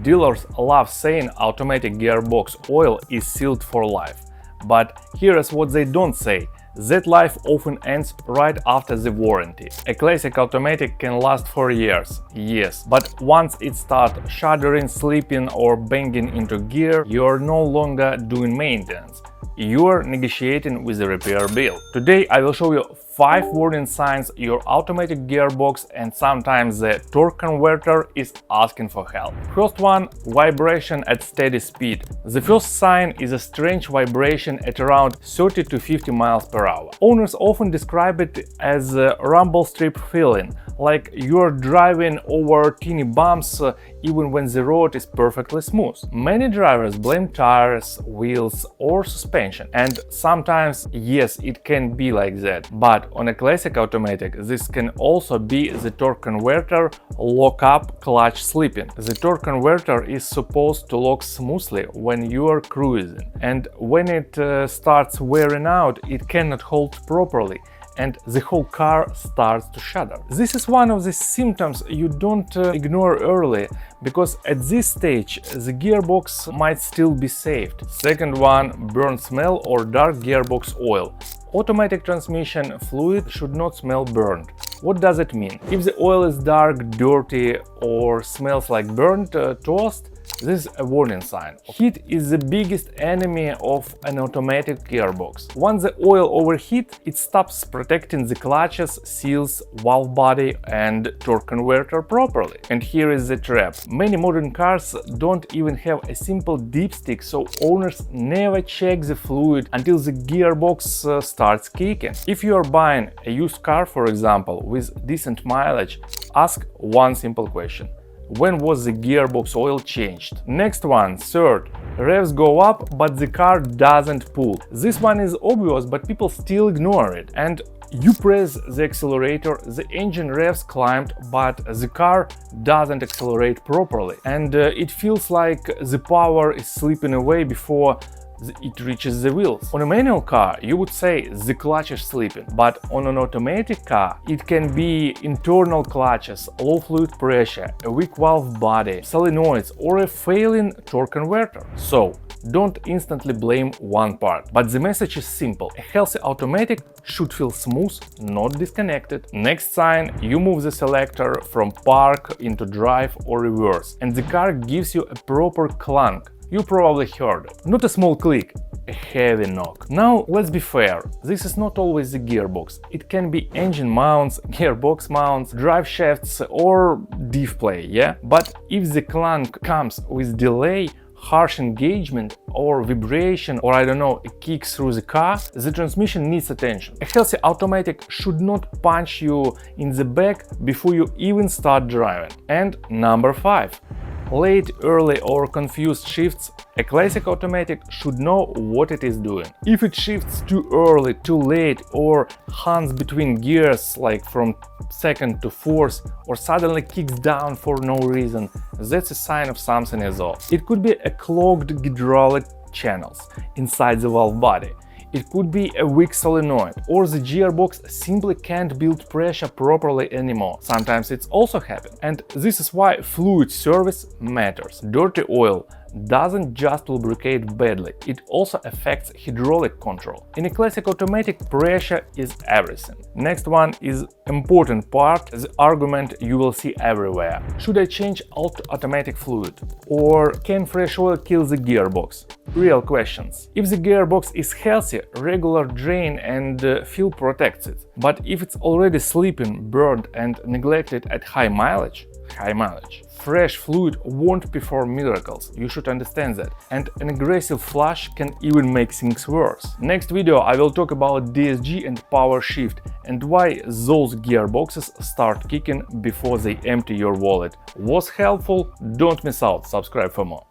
Dealers love saying automatic gearbox oil is sealed for life. But here is what they don't say. That life often ends right after the warranty. A classic automatic can last for years, yes, but once it starts shuddering, slipping or banging into gear, you're no longer doing maintenance. You're negotiating with a repair bill. Today I will show you 5 warning signs your automatic gearbox and sometimes the torque converter is asking for help. First one, vibration at steady speed. The first sign is a strange vibration at around 30 to 50 miles per hour. Owners often describe it as a rumble strip feeling, like you're driving over teeny bumps even when the road is perfectly smooth. Many drivers blame tires, wheels or suspension, and sometimes yes, it can be like that, but on a classic automatic this can also be the torque converter lock-up clutch slipping. The torque converter is supposed to lock smoothly when you are cruising, and when it starts wearing out it cannot hold properly and the whole car starts to shudder. This is one of the symptoms you don't ignore early, because at this stage the gearbox might still be saved. Second one, burnt smell or dark gearbox oil. Automatic transmission fluid should not smell burnt. What does it mean? If the oil is dark, dirty or smells like burnt toast, this is a warning sign. Heat is the biggest enemy of an automatic gearbox. Once the oil overheats, it stops protecting the clutches, seals, valve body and torque converter properly. And here is the trap. Many modern cars don't even have a simple dipstick, so owners never check the fluid until the gearbox starts kicking. If you are buying a used car, for example, with decent mileage, ask one simple question. When was the gearbox oil changed? Next one, third, revs go up but the car doesn't pull. This one is obvious but people still ignore it. And you press the accelerator, the engine revs climbed, but the car doesn't accelerate properly. And it feels like the power is slipping away before it reaches the wheels. On a manual car, you would say the clutch is slipping, but on an automatic car, it can be internal clutches, low fluid pressure, a weak valve body, solenoids, or a failing torque converter. So, don't instantly blame one part. But the message is simple. A healthy automatic should feel smooth, not disconnected. Next sign, you move the selector from park into drive or reverse, and the car gives you a proper clunk. You probably heard it. Not a small click, a heavy knock. Now, let's be fair, this is not always the gearbox. It can be engine mounts, gearbox mounts, drive shafts or diff play, yeah? But if the clunk comes with delay, harsh engagement or vibration, or I don't know, a kick through the car, the transmission needs attention. A healthy automatic should not punch you in the back before you even start driving. And number 5. Late, early or confused shifts. A classic automatic should know what it is doing. If it shifts too early, too late, or hunts between gears like from second to fourth, or suddenly kicks down for no reason, that's a sign of something is off. It could be a clogged hydraulic channels inside the valve body. It could be a weak solenoid, or the gearbox simply can't build pressure properly anymore. Sometimes it's also happens. And this is why fluid service matters. Dirty oil doesn't just lubricate badly, it also affects hydraulic control. In a classic automatic, pressure is everything. Next one is important part, the argument you will see everywhere. Should I change automatic fluid? Or can fresh oil kill the gearbox? Real questions. If the gearbox is healthy, regular drain and fuel protects it. But if it's already slipping, burned and neglected at high mileage, fresh fluid won't perform miracles, you should understand that, and an aggressive flush can even make things worse. Next video I will talk about DSG and PowerShift and why those gearboxes start kicking before they empty your wallet. Was helpful? Don't miss out, subscribe for more.